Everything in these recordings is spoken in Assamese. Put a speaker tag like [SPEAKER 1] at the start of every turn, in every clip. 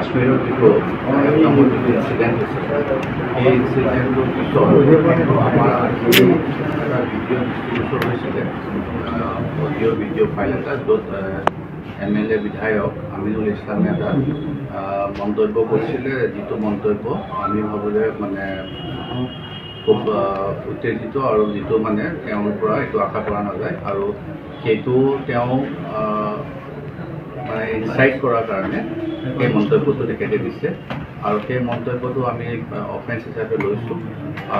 [SPEAKER 1] কাশ্মীৰৰ যিটো এক নম্বৰ যিটো ইনচিডেণ্ট হৈছিলে সেই ইনচিডেণ্টটোৰ পিছত আমাৰ এটা ভিডিঅ' ডিষ্ট্ৰিবিউচন হৈছিলে অডিঅ' ভিডিঅ' ফাইল এটা য'ত MLA বিধায়ক আমিনুল ইছলামে এটা মন্তব্য কৰিছিলে যিটো মন্তব্য আমি ভাবোঁ যে মানে খুব উত্তেজিত আৰু যিটো মানে তেওঁৰ পৰা এইটো আশা কৰা নাযায় আৰু সেইটো তেওঁ মানে ইনচাইট কৰাৰ কাৰণে সেই মন্তব্যটো তেখেতে দিছে আৰু সেই মন্তব্যটো আমি অফেন্স হিচাপে লৈছোঁ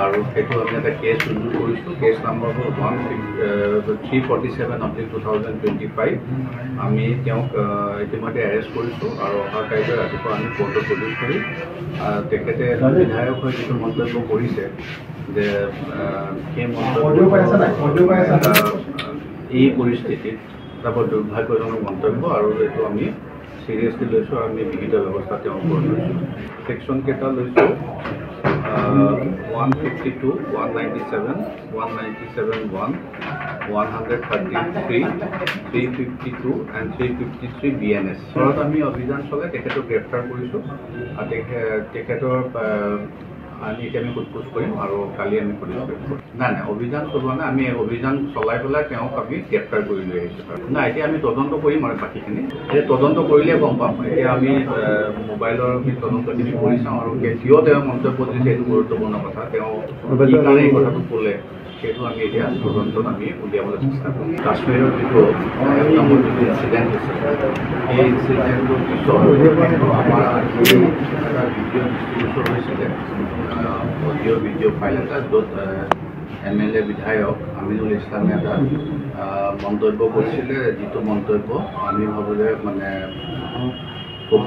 [SPEAKER 1] আৰু সেইটো আমি এটা কেছ ৰুজু কৰিছোঁ। কেছ নম্বৰ হ'ল 347/2025। আমি তেওঁক ইতিমধ্যে এৰেষ্ট কৰিছোঁ আৰু অহা কাইলৈ ৰাতিপুৱা আমি কোৰ্টত প্ৰডিউচ কৰি তেখেতে বিধায়ক হৈ যিটো মন্তব্য কৰিছে যে সেই মন্তব্য এই পৰিস্থিতিত এটা বৰ দুৰ্ভাগ্যজনক মন্তব্য আৰু এইটো আমি চিৰিয়াছলি লৈছোঁ আৰু আমি বিহিত ব্যৱস্থা তেওঁৰ ওপৰত লৈছোঁ। ছেকশ্যন কেইটা লৈছোঁ 152, 197, 197(1), 133, 352 and 353 BNS। ঘৰত আমি অভিযান চলাই তেখেতক গ্ৰেপ্তাৰ কৰিছোঁ আৰু তেখেতৰ আমি এতিয়া আমি সোধপোছ কৰিম আৰু কালি আমি পুলিচ কৰিম। নাই অভিযান চলোৱা নাই, আমি অভিযান চলাই পেলাই তেওঁক আমি গ্ৰেপ্তাৰ কৰি লৈ আহিছোঁ। নাই এতিয়া আমি তদন্ত কৰিম আৰু বাকীখিনি এতিয়া তদন্ত কৰিলে গম পাম। এতিয়া আমি মোবাইলৰ আমি তদন্তখিনি কৰি চাওঁ আৰু কিয় তেওঁ মন্তব্য দিছে সেইটো গুৰুত্বপূৰ্ণ কথা। তেওঁ কি কাৰণে এই কথাটো ক'লে সেইটো আমি এতিয়া তদন্তত আমি উলিয়াবলৈ চেষ্টা কৰিম। কাশ্মীৰৰ যিটো এক নম্বৰ যিটো ইনচিডেণ্ট হৈছিলে সেই ইনচিডেণ্টটোৰ পিছত আমাৰ এটা ভিডিঅ' ডিষ্ট্ৰিবিউচন হৈছিলে অডিঅ' ভিডিঅ' ফাইল এটা য'ত MLA বিধায়ক আমিনুল ইছলামে এটা মন্তব্য কৰিছিলে যিটো মন্তব্য আমি ভাবোঁ যে মানে খুব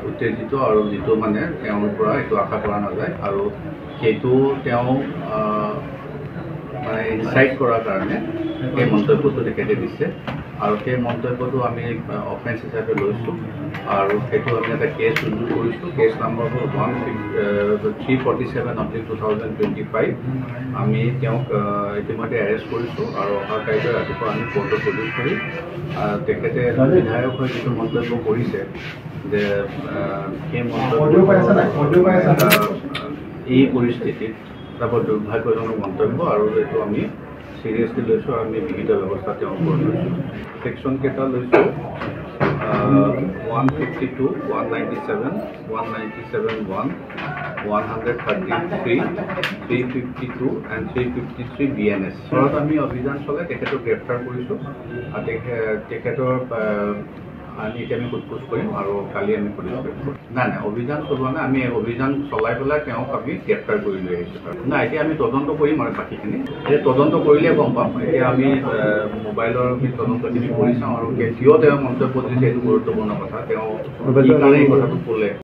[SPEAKER 1] উত্তেজিত আৰু যিটো মানে তেওঁৰ পৰা এইটো আশা কৰা নাযায় আৰু সেইটো তেওঁ মানে ইনচাইট কৰাৰ কাৰণে সেই মন্তব্যটো তেখেতে দিছে আৰু সেই মন্তব্যটো আমি অফেন্স হিচাপে লৈছোঁ আৰু সেইটো আমি এটা কেছ ৰুজু কৰিছোঁ। কেছ নম্বৰ হ'ল 347/2025। আমি তেওঁক ইতিমধ্যে এৰেষ্ট কৰিছোঁ আৰু অহা কাইলৈ ৰাতিপুৱা আমি কোৰ্টত প্ৰডিউচ কৰি তেখেতে বিধায়ক হৈ যিটো মন্তব্য কৰিছে যে সেই মন্তব্য এই পৰিস্থিতিত এটা বৰ দুৰ্ভাগ্যজনক মন্তব্য আৰু এইটো আমি চিৰিয়াছলি লৈছোঁ আৰু আমি বিহিত ব্যৱস্থা তেওঁৰ ওপৰত লৈছোঁ। ছেকশ্যন কেইটা লৈছোঁ 152, 197, 197(1), 133, 352 and 353 BNS। ঘৰত আমি অভিযান চলাই তেখেতক গ্ৰেপ্তাৰ কৰিছোঁ আৰু তেখেতৰ আমি এতিয়া আমি সোধপোছ কৰিম আৰু কালি আমি পুলিচ কৰিম। নাই অভিযান চলোৱা নাই, আমি অভিযান চলাই পেলাই তেওঁক আমি গ্ৰেপ্তাৰ কৰি লৈ আহিছোঁ। নাই এতিয়া আমি তদন্ত কৰিম আৰু বাকীখিনি এতিয়া তদন্ত কৰিলে গম পাম। এতিয়া আমি মোবাইলৰ আমি তদন্তখিনি কৰি চাওঁ আৰু কিয় তেওঁ মন্তব্য দিছে সেইটো গুৰুত্বপূৰ্ণ কথা। তেওঁ কি কাৰণে এই কথাটো ক'লে